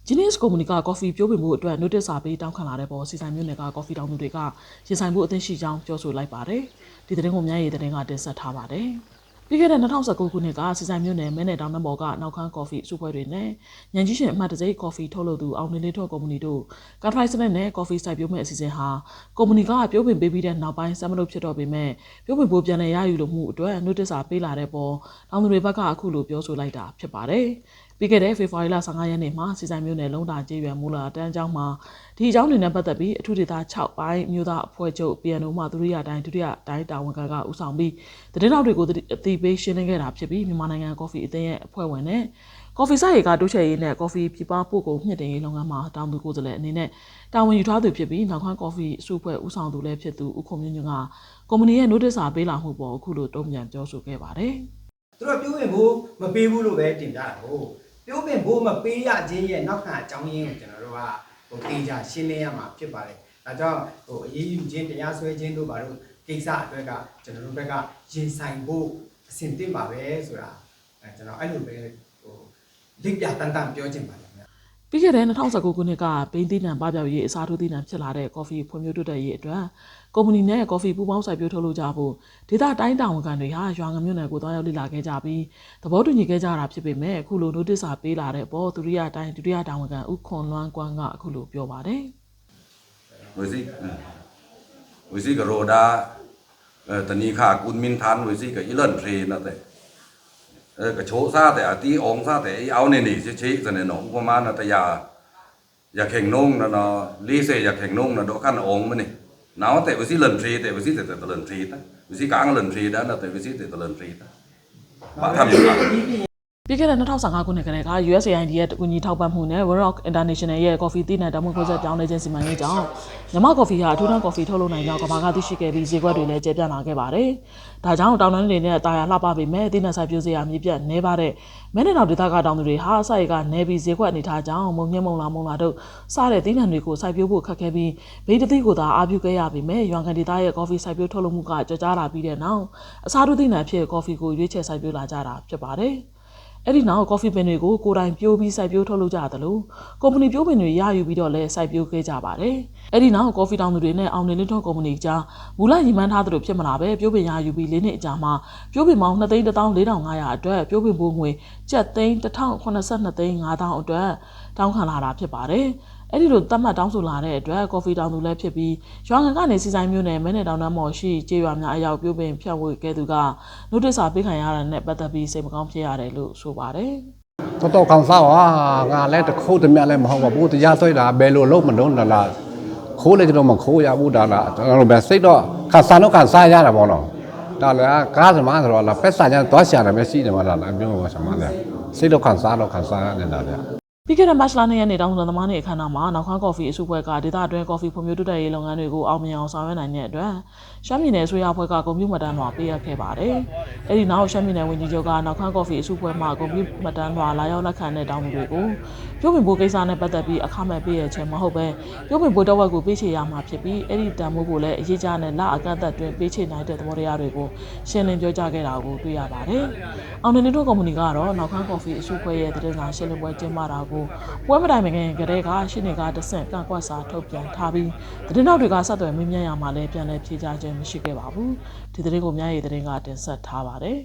Genius Comunica Coffee ပြောပြမှုအတွက် notice စာပေးတောင်းခံလာတဲ့ပေါ်စီဆိုင်မျိုးနယ်က coffee တောင်းသူတွေကရင်ဆိုင်မှုအသင့်ရှိကြောင်းပြောဆိုလိုက်ပါတယ်။ဒီသတင်းကိုမျက်ရည်သတင်းကတင်ဆက်ထားပါတယ်။ပြီးခဲ့တဲ့2019ခုနှစ်ကစီဆိုင်မျိုးနယ်မဲနယ်တောင်နှံပေါ်ကနောက်ခန်း coffee စုပွဲတွေနဲ့ညံကြီးရှင်အမှတ်တစိ coffee ထုတ်လုပ်သူအောင်နေလေးထွန်းကုမ္ပဏီတို့ကာထိုင်စနစ်နဲ့ coffee စိုက်ပျိုးမဲ့အစီအစဉ်ဟာကုမ္ပဏီကပြောပင်ပေးပြီးတဲ့နောက်ပိုင်းစက်မလို့ဖြစ်တော့ပေမဲ့ပြောပင်ဖို့ပြန်လည်ရယူလို့မှုအတွက် notice စာပေးလာတဲ့ပေါ်တောင်သူတွေဘက်ကအခုလိုပြောဆိုလိုက်တာဖြစ်ပါတယ်။ပြီးခဲ့တဲ့ဖေဖော်ဝါရီလ15ရက်နေ့မှာစီဆိုင်မျိုးနယ်လုံးတာကျေးရွာမူလာတန်းကျောင်းမှာဒီအကြောင်းတွေနဲ့ပတ်သက်ပြီးအထူးဒေသ6ပိုင်းမြို့သားအဖွဲ့ချုပ် PNO မှဒုတိယတိုင်းတာဝန်ခံကဦးဆောင်ပြီးသတင်းတောက်တွေကိုအသိပေးရှင်းလင်းခဲ့တာဖြစ်ပြီးမြန်မာနိုင်ငံကော်ဖီအသင်းရဲ့အဖွဲ့ဝင်နဲ့ကော်ဖီစိုက်ရေးကတိုးချဲ့ရေးနဲ့ကော်ဖီပြပပို့ကုန်မြင့်တင်ရေးလုပ်ငန်းမှာတောင်သူကိုယ်စားလှယ်အနေနဲ့တာဝန်ယူထားသူဖြစ်ပြီးနောက်ခန်းကော်ဖီအစုအဖွဲ့ဦးဆောင်သူလည်းဖြစ်သူဦးခုံမြင့်ညွန့်ကကုမ္ပဏီရဲ့ notice စာပေးလာမှုပေါ်အခုလိုတုံ့ပြန်ပြောဆိုခဲ့ပါတယ်။သူတို့ပြောရင်ဘူးမပေးဘူးလို့ပဲတင်ပြတာကိုပြောပင်ဘိုးမပေးရခြင်းရဲ့နောက်ခံအကြောင်းရင်းကိုကျွန်တော်တို့ကတေချာရှင်းလင်းရမှာဖြစ်ပါတယ်။ဒါကြောင့်အရေးယူခြင်းတရားစွဲခြင်းတို့ဘာလို့ကိစ္စအတွက်ကကျွန်တော်တို့ဘက်ကရင်ဆိုင်ဖို့အဆင်သင့်ပါပဲဆိုတာကျွန်တော်အဲ့လိုပဲလိပ်ပြတန်တန်ပြောချင်ပါတယ်ခင်ဗျ။ပြီးခဲ့တဲ့2019ခုနှစ်ကဘိန်းသီးနှံပပျောက်ရေးအစားထိုးသီးနှံဖြစ်လာတဲ့ကော်ဖီဖွံ့ဖြိုးတိုးတက်ရေးအတွက်ကုမ္ပဏီနဲ့ကော်ဖီပူပေါင်းစိုက်ပျိုးထုတ်လုပ်ကြဖို့ဒေသတိုင်းတာဝန်ခံတွေဟာရွာငံမြို့နယ်ကိုတွားရောက်လေ့လာခဲ့ကြပြီးသဘောတူညီခဲ့ကြတာဖြစ်ပေမဲ့အခုလို notice စာပေးလာတဲ့ပေါ်ဒုတိယတာဝန်ခံဦးခွန်လွမ်းကွမ်းကအခုလိုပြောပါတယ်။ဝစီကရိုဒါတနီခါကုမင်ထန်ဝစီက ilan tree นะแต่ကချိုးစားတဲ့အတီးအောင်စားတဲ့အောင်နေနေချေစနေနော်ဥပမာနတရာရခေငုံနော်လေးစေရခေငုံနော်တော့ခန့်အောင်မနေnào tại vì lần trì tại vì tại lần trì đó vì cả lần trì đó là tại vì tại lần trì đó bạn tham dự bạn ပြီးခဲ့တဲ့2015ခုနှစ်ကတည်းက USAID ရဲ့ကူညီထောက်ပံ့မှုနဲ့ World Rock International ရဲ့ coffee သီးနှံတောင်းပန်ခွင့်ဆက်ပြောင်းလဲခြင်းစီမံရေးကြောင့်မြန်မာ coffee ဟာအထူးတန်း coffee ထုတ်လုပ်နိုင်ကြောင်းကမ္ဘာကသိရှိခဲ့ပြီးဈေးကွက်တွေလည်းကျယ်ပြန့်လာခဲ့ပါတယ်။ဒါကြောင့်တောင်တန်းတွေနဲ့တာယာလှပပေမဲ့သီးနှံစိုက်ပျိုးစရာမြေပြတ်နေပါတဲ့မဲနယ်တော်ဒေသကတောင်သူတွေဟာစိုက်ကနေပြီးဈေးကွက်အနေထားကြောင့်မုံညက်မုံလာတို့စတဲ့သီးနှံတွေကိုစိုက်ပျိုးဖို့ခက်ခဲပြီးဘိန်းတသိကိုသာအားပြုခဲ့ရပေမဲ့ရွာငံဒေသရဲ့ coffee စိုက်ပျိုးထုတ်လုပ်မှုကကြွကြားလာပြီးတဲ့နောက်အစားထိုးသီးနှံဖြစ် coffee ကိုရွေးချယ်စိုက်ပျိုးလာကြတာဖြစ်ပါတယ်။အဲ့ဒီနောက်ကော်ဖီပင်တွေကိုကိုယ်တိုင်ပြိုးပြီးစိုက်ပျိုးထုတ်လုပ်ကြတယ်လို့ကုမ္ပဏီပြိုးပင်တွေရယူပြီးတော့လည်းစိုက်ပျိုးခဲ့ကြပါတယ်။အဲ့ဒီနောက်ကော်ဖီတောင်သူတွေနဲ့အောင်နေလင်းထွန်းကုမ္ပဏီကြားမူလရည်မှန်းထားသလိုဖြစ်မလာပဲပြိုးပင်ရယူပြီး၄နှစ်အကြာမှာပြိုးပင်ပေါင်း2,14,500အတွက်ပြိုးပင်ပိုးငွေကျပ်သိန်း1,082သိန်း5,000အတွက်တောင်းခံလာတာဖြစ်ပါတယ်။အဲ့ဒီလိုသတ်မှတ်တောင်းဆိုလာတဲ့အတွက်ကော်ဖီတောင်သူလည်းဖြစ်ပြီးရွာငံကနေစီဆိုင်မျိုးနဲ့မဲနယ်တောင်နှမ်းမော်ရှိကျေးရွာများအရောက်ပြိုးပင်ဖြန့်ဝေခဲ့သူက notice စာပေးခံရတာနဲ့ပတ်သက်ပြီးစိတ်မကောင်းဖြစ်ရတယ်လို့ဆိုပါတယ်တော်ကောင်စားငါလည်းတခိုးတမြလည်းမဟုတ်ပါဘူးတရားဆွဲတာဘယ်လိုလုပ်မလို့လားခိုးလည်းကျွန်တော်မခိုးရဘူးဒါလားကျွန်တော်ပဲစိတ်တော့ခါစားရတာပေါ့နော်ဒါလည်းကားသမားဆိုတော့လားဖက်ဆာကျတော့ရှာတယ်မရှိတယ်မလားပြောပါစမ်းပါလေစိတ်တော့ခါစားနေတာဗျပြီးခဲ့တဲ့မတ်လ2ရက်နေ့တောင်သမားနေ့အခမ်းအနားမှာနောက်ခန်းကော်ဖီအစုအဖွဲ့ကဒေသအတွင်းကော်ဖီဖွံ့ဖြိုးတိုးတက်ရေးလုပ်ငန်းတွေကိုအောင်မြင်အောင်ဆောင်ရွက်နိုင်တဲ့အတွက်ရှမ်းပြည်နယ်အစိုးရအဖွဲ့ကဂုဏ်ပြုမှတ်တမ်းလွှာပေးအပ်ခဲ့ပါတယ်။အဲဒီနောက်ရှမ်းပြည်နယ်ဝန်ကြီးချုပ်ကနောက်ခန်းကော်ဖီအစုအဖွဲ့မှဂုဏ်ပြုမှတ်တမ်းလွှာလာရောက်လက်ခံတဲ့တောင်းသူတွေကိုပြုပင်ဖို့ကိစ္စနဲ့ပတ်သက်ပြီးအခမဲ့ပေးရခြင်းမဟုတ်ပဲပြုပင်ဖို့တဝက်ကိုပေးချေရမှာဖြစ်ပြီးအဲဒီတန်ဖိုးကိုလည်းအရေးကြီးတဲ့လအကန့်အသတ်တွင်ပေးချေနိုင်တဲ့သဘောတရားတွေကိုရှင်းလင်းပြောကြားခဲ့တာကိုတွေ့ရပါတယ်။အောင်နေနေတို့ကုမ္ပဏီကတော့နောက်ခန်းကော်ဖီအစုအဖွဲ့ရဲ့သတင်းစာရှင်းလင်းပွဲကျင်းပတာကိုပွဲမတိုင်မခင်ကတည်းကရှင်းနေကတဆင့်ကန့်ကွက်စာထုတ်ပြန်ထားပြီးသတင်းတောက်တွေကဆက်သွယ်မေးမြန်းရမှာလည်းပြန်လည်ဖြေကြားခြင်းမရှိခဲ့ပါဘူးဒီသတင်းကိုမျှရည်သတင်းကတင်ဆက်ထားပါတယ်